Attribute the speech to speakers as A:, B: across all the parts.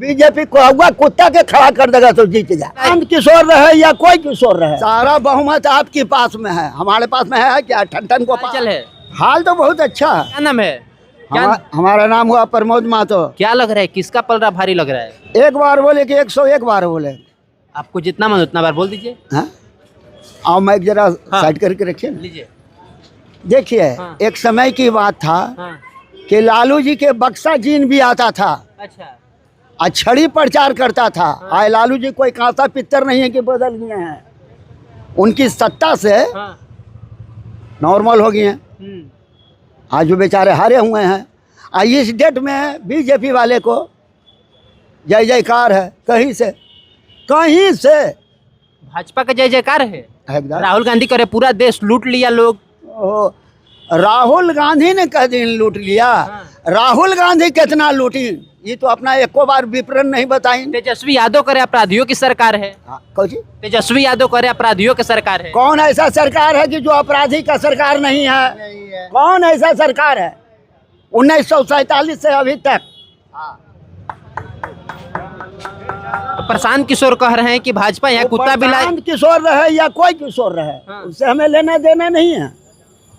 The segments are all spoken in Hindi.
A: बीजेपी को हुआ कुत्ता के खड़ा कर देगा तो जीत जा। आनंद किशोर रहे या कोई किशोर रहे, सारा बहुमत आपके पास में है, हमारे पास में है क्या? ठन गोपाल है। हाल तो बहुत अच्छा है।
B: क्या नाम है?
A: हमारा नाम हुआ प्रमोद महतो।
B: क्या लग रहा है, किसका पलड़ा भारी लग रहा है?
A: एक बार बोले कि 101 बार बोले।
B: आपको जितना मन उतना बार बोल दीजिए।
A: हाँ? आओ माइक जरा साइड करके रखिए ना।
B: लीजिए।
A: देखिए, एक समय की बात था कि लालू जी के बक्सा जीन भी आता था,
B: अच्छा,
A: छड़ी प्रचार करता था। आए लालू जी कोई कांसा पित्तर नहीं है कि बदल गए हैं, उनकी सत्ता से नॉर्मल हो गए हैं। आज जो बेचारे हारे हुए हैं, इस डेट में बीजेपी वाले को जय जयकार है कहीं से
B: भाजपा का जय जयकार है।
A: एकदम।
B: राहुल गांधी करे पूरा देश लूट लिया लोग।
A: राहुल गांधी ने कह दिन लूट लिया। राहुल गांधी कितना लूटी, ये तो अपना एको बार विवरण नहीं बताई।
B: तेजस्वी यादव करे अपराधियों की सरकार है। तेजस्वी यादव करे अपराधियों की सरकार है।
A: कौन ऐसा सरकार है कि जो अपराधी का सरकार नहीं है? कौन ऐसा सरकार है? 1947 से अभी तक।
B: प्रशांत किशोर कह रहे हैं कि भाजपा यहाँ कुत्ता बिलाई।
A: प्रशांत किशोर रहे या कोई किशोर रहे, उससे हमें लेना देना नहीं है।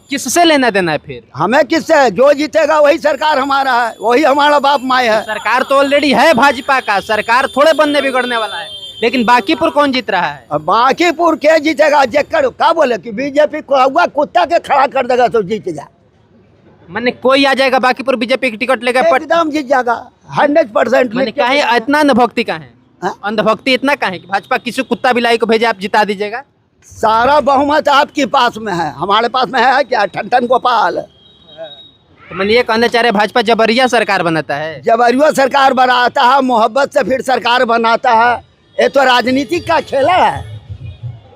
B: किससे लेना देना है फिर?
A: हमें किससे? जो जीतेगा वही सरकार हमारा है, वही हमारा बाप माई है।
B: सरकार तो ऑलरेडी है भाजपा का, सरकार थोड़े बनने बिगड़ने वाला है। लेकिन बांकीपुर कौन जीत रहा है?
A: अब बांकीपुर के जीतेगा? जेकर क्या बोले कि बीजेपी को हुआ कुत्ता के खड़ा कर देगा तो जीत जा।
B: मैंने कोई आ जाएगा बांकीपुर बीजेपी की टिकट लेकर
A: एकदम जीत जाएगा 100%।
B: मैंने कहा इतना अंधभक्ति का है, अंधभक्ति इतना का है कि भाजपा किसी कुत्ता बिलाई को भेजे आप जिता दीजिएगा।
A: सारा बहुमत आपके पास में है, हमारे पास में है क्या? ठन गोपाल।
B: तो मैंने ये कहना चाह रहे भाजपा जबरिया सरकार बनाता है।
A: जबरिया सरकार बनाता है, मोहब्बत से फिर सरकार बनाता है। ये तो राजनीति का खेला है।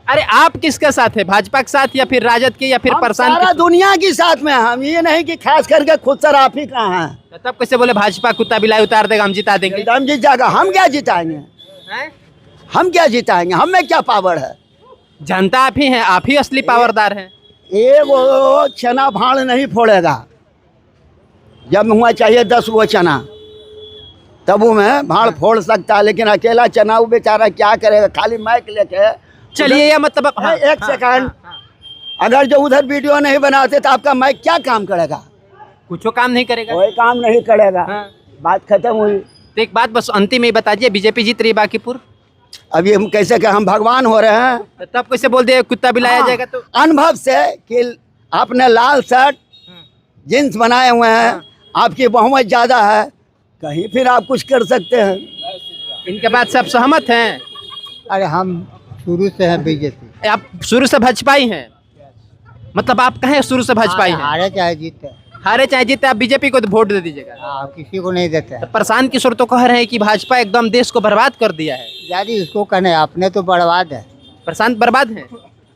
B: अरे आप किसके साथ है, भाजपा के साथ या फिर राजद के या फिर प्रशांत?
A: सारा दुनिया की साथ में हम, ये नहीं कि खास करके खुद सर आप ही कहाँ हैं।
B: तो तब कैसे बोले भाजपा कुत्ता बिलाई उतार देगा हम जिता देंगे?
A: हम जीत जाएगा। हम क्या जिताएंगे? हम क्या जिताएंगे? हमें क्या पावर है?
B: जनता आप ही हैं, आप ही असली पावरदार हैं।
A: एक वो चना भाड़ नहीं फोड़ेगा, जब हुआ चाहिए 10 वो चना तब वो में भाड़ फोड़ सकता है, लेकिन अकेला चना वो बेचारा क्या करेगा? खाली माइक लेके
B: चलिए या मतलब
A: एक सेकंड, अगर जो उधर वीडियो नहीं बनाते तो आपका माइक क्या काम करेगा?
B: कुछ काम नहीं करेगा,
A: कोई काम नहीं करेगा। बात खत्म हुई।
B: तो एक बात बस अंतिम में बता दीजिए, बीजेपी जीत रही है बांकीपुर।
A: अभी हम कैसे हम भगवान हो रहे हैं?
B: तो तब कैसे बोल दिए कुत्ता बिलाया जाएगा? तो
A: अनुभव से कि आपने लाल शर्ट जींस बनाए हुए हैं, आपकी बहुमत ज्यादा है, कहीं फिर आप कुछ कर सकते हैं।
B: इनके बाद सब सहमत हैं?
C: अरे हम शुरू से हैं बीजेपी।
B: आप शुरू से भाजपाई हैं? मतलब आप कहें शुरू से भाजपाई हैं?
C: हारे चाहे जीते,
B: हारे चाहे जीते आप बीजेपी को तो वोट दे दीजिएगा।
C: आप किसी को नहीं देते।
B: तो प्रशांत किशोर तो कह रहे हैं कि भाजपा एकदम देश को बर्बाद कर दिया है।
C: यानी उसको कहने आपने तो बर्बाद है।
B: प्रशांत बर्बाद है?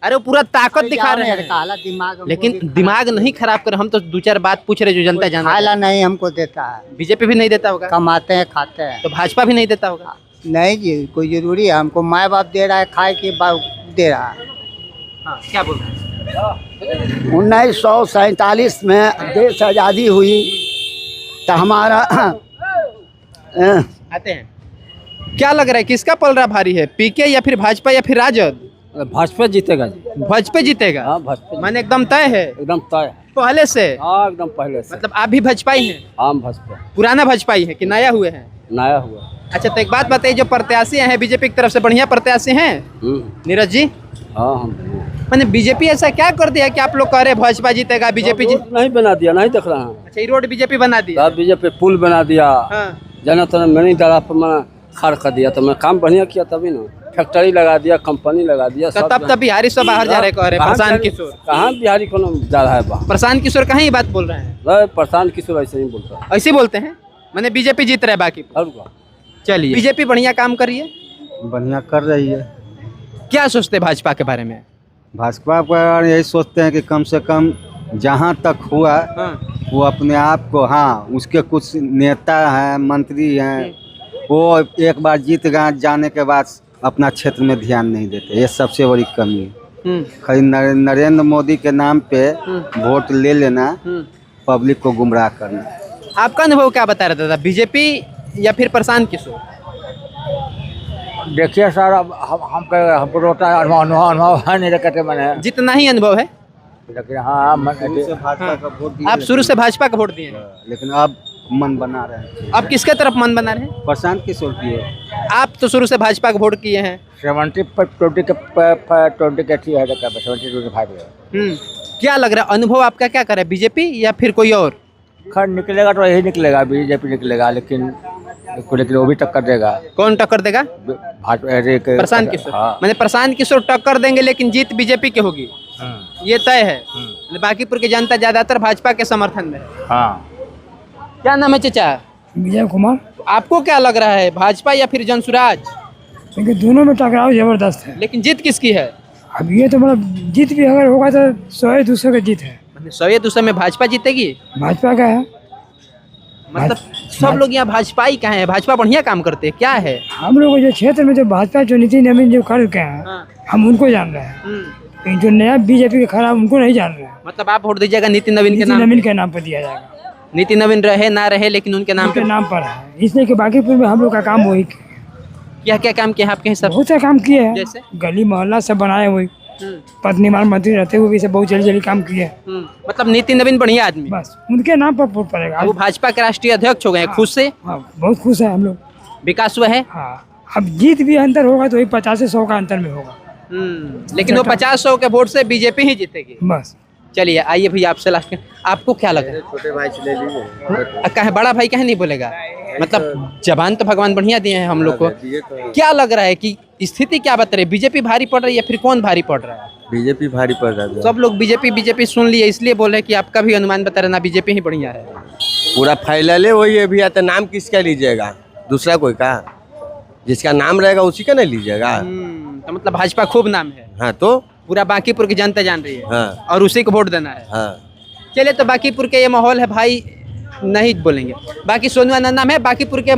B: अरे वो पूरा ताकत दिखा रहे हैं,
C: काला दिमाग।
B: लेकिन दिमाग नहीं खराब कर। हम तो 2-4 बात पूछ रहे जो जनता जाना।
C: खाला नहीं हमको देता है।
B: बीजेपी भी नहीं देता होगा?
C: कमाते हैं खाते हैं।
B: तो भाजपा भी नहीं देता होगा?
C: नहीं जी, कोई जरूरी है? हमको माँ बाप दे रहा है, खाए के बाप दे रहा है।
B: क्या बोल रहे हैं?
A: 1947 में देश आज़ादी हुई तो हमारा
B: आते हैं, क्या लग रहा है किसका पलड़ा भारी है, पीके या फिर भाजपा या फिर राजद?
D: भाजपा जीतेगा जी।
B: भाजपा जीतेगा?
D: हाँ भाजपा।
B: माने एकदम तय है?
D: एकदम तय
B: पहले से?
D: हाँ एकदम पहले से।
B: मतलब आप भी भाजपाई हैं?
D: हाँ भाजपा।
B: पुराना भाजपाई है कि नया हुए हैं?
D: नया हुआ।
B: अच्छा, तो एक बात बताइए, जो प्रत्याशी हैं बीजेपी की तरफ से बढ़िया प्रत्याशी हैं नीरज जी?
D: हाँ हम
B: मैंने बीजेपी ऐसा क्या कर दिया कि आप लोग कह रहे भाजपा जीतेगा? बीजेपी
D: नहीं बना दिया, नहीं देख रहा है।
B: अच्छा, ये रोड बीजेपी बना दिया?
D: बीजेपी पुल बना दिया,
B: हाँ।
D: जाना तो मैंने दरा पर मैं खाड़ कर दिया, तो मैं काम बढ़िया किया तभी ना। फैक्ट्री लगा दिया, कंपनी लगा दिया।
B: तो तब बिहारी सब बाहर जा रहे, कह रहे प्रशांत किशोर।
D: कहाँ बिहारी को जा रहा है बाहर?
B: प्रशांत किशोर कहाँ ये बात बोल रहे हैं?
D: प्रशांत किशोर ऐसे ही बोलता है।
B: ऐसे बोलते हैं? मैंने बीजेपी जीत रहा है बाकी। चलिए, बीजेपी बढ़िया काम कर रही है?
E: बढ़िया कर रही है।
B: क्या सोचते हैं भाजपा के बारे में?
E: भाजपा पर यही सोचते हैं कि कम से कम जहाँ तक हुआ वो अपने आप को, हाँ उसके कुछ नेता हैं, मंत्री हैं, वो एक बार जीत गए जाने के बाद अपना क्षेत्र में ध्यान नहीं देते। ये सबसे बड़ी कमी है। खाली नरेंद्र मोदी के नाम पे वोट ले लेना, पब्लिक को गुमराह करना।
B: आपका अनुभव क्या बता रहा था, बीजेपी या फिर प्रशांत किशोर?
F: देखिए सर, अब हमको रोता है, अनुभव है नहीं कहते मैंने,
B: जितना ही अनुभव है।
F: लेकिन हाँ
E: शुरू से भाजपा का वोट दिए,
B: आप शुरू से भाजपा का वोट दिए हैं,
E: लेकिन अब मन बना रहे हैं।
B: अब किसके तरफ मन बना रहे हैं?
E: प्रशांत किशोर की ओर।
B: आप तो शुरू से भाजपा का वोट किए हैं।
F: 70-20 के थी है, 70-25
B: क्या लग रहा है, अनुभव आपका क्या कर रहा है, बीजेपी या फिर कोई और?
F: खैर निकलेगा तो यही निकलेगा, बीजेपी निकलेगा, लेकिन वो भी टक्कर देगा।
B: कौन टक्कर देगा? प्रशांत किशोर। मैंने प्रशांत किशोर टक्कर देंगे, लेकिन जीत बीजेपी की होगी, ये तय है। बाकीपुर की जनता ज्यादातर भाजपा के समर्थन में है।
F: हाँ।
B: क्या नाम है चाचा?
G: विजय कुमार।
B: आपको क्या लग रहा है, भाजपा या फिर जनसुराज?
G: क्योंकि दोनों में टकराव जबरदस्त है।
B: लेकिन जीत किसकी है?
G: अब ये तो मतलब जीत भी अगर होगा तो 100-200 का जीत है।
B: 100-200 में भाजपा जीतेगी?
G: भाजपा का है।
B: मतलब सब लोग यहाँ भाजपा ही कहाँ है? भाजपा बढ़िया काम करते हैं, क्या है?
G: हम लोग जो क्षेत्र में जो भाजपा जो नितिन नवीन जो कर के हैं, हम उनको जान रहे हैं, लेकिन जो नया बीजेपी के खराब उनको नहीं जान रहे हैं।
B: मतलब आप वोट दीजिएगा नितिन नवीन के नाम?
G: नितिन नवीन के नाम पर दिया जाएगा।
B: नितिन नवीन रहे ना रहे, लेकिन उनके नाम
G: उनके नाम पर है, इसलिए कि बाकीपुर में हम लोग का काम वही
B: क्या क्या काम किया आपके हिसाब?
G: बहुत से काम किए हैं,
B: जैसे
G: गली मोहल्ला सब बनाए हुए, पत्नी मान मंत्री रहते हुए भी सब बहुत जल्दी काम किए।
B: मतलब नितिन नवीन बढ़िया आदमी,
G: बस उनके नाम पर वोट पड़ेगा।
B: वो भाजपा के राष्ट्रीय अध्यक्ष हो गए, खुश से?
G: हाँ, बहुत खुश है हम लोग,
B: विकास हुआ है।
G: हाँ, अब जीत भी अंतर होगा तो वही 50-100 का अंतर में होगा।
B: लेकिन वो 50-100 के वोट से बीजेपी ही जीतेगी।
G: बस
B: चलिए आइए भैया, आपसे लास्ट आपको क्या लगा?
E: छोटे भाई से ले लीजिए।
B: कहे बड़ा भाई कहे नहीं बोलेगा? मतलब जबान तो भगवान बढ़िया दिए हैं हम लोग को। क्या लग रहा है कि स्थिति क्या बता रही है, बीजेपी भारी पड़ रही है या फिर कौन भारी पड़ रहा है?
E: बीजेपी भारी पड़ रहा है।
B: सब लोग बीजेपी सुन लिए, इसलिए बोल रहे कि आपका भी अनुमान बता रहे ना, बीजेपी ही बढ़िया है।
H: पूरा फाइनल है वही है भैया, तो नाम किसका लीजिएगा? दूसरा कोई का? जिसका नाम रहेगा उसी का नहीं लीजिएगा।
B: तो मतलब भाजपा खूब नाम है।
H: हाँ, तो
B: पूरा बांकीपुर की जनता जान रही है।
H: हाँ।
B: और उसी को वोट देना है।
H: हाँ।
B: चलिए, तो बांकीपुर के ये माहौल है भाई, नहीं बोलेंगे। बाकी सोनू आनंद नाम है, बांकीपुर के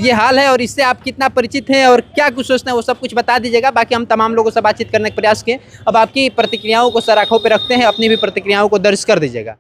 B: ये हाल है। और इससे आप कितना परिचित हैं और क्या कुछ सोचते हैं वो सब कुछ बता दीजिएगा। बाकी हम तमाम लोगों से बातचीत करने का प्रयास किए। अब आपकी प्रतिक्रियाओं को सराखों पे रखते हैं, अपनी भी प्रतिक्रियाओं को दर्ज कर दीजिएगा।